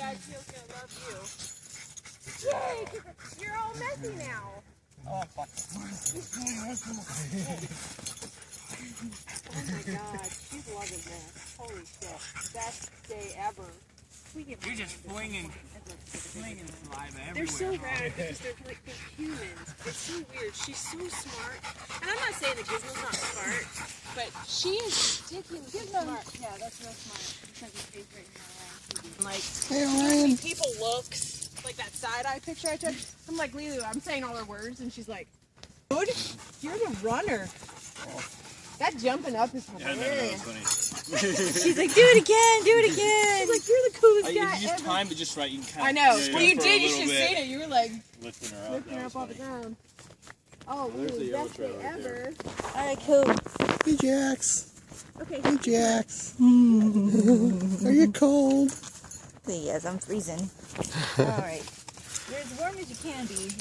Dad feels gonna love you. Yay! You're all messy now. Oh, fuck. Oh my God, she's loving this. Holy shit. Best day ever. You're just flinging saliva everywhere. They're so rad because they're humans. It's so weird. She's so smart. And I'm not saying that Gizmo's not smart, but she is ridiculously smart. Yeah, that's real smart. Because his face right now. Like, Hey, Ryan. people looks, like that side-eye picture I took. I'm like, Lulu, I'm saying all her words, and she's like, dude, you're the runner. That jumping up is hilarious. She's like, do it again, do it again. She's like, you're the coolest guy You just ever. timed it just right. You can kind I of. know. Yeah, Well, you for a did. You little should have bit. seen it. You were like Lifting her up. lifting her That up off the was funny. ground. Oh, There's the Lulu, yellow best day trail right ever. there. All right, cool. Hey, Jax. Okay. Hey, Jax. Are you cold? Yes, I'm freezing. All right. You're as warm as you can be.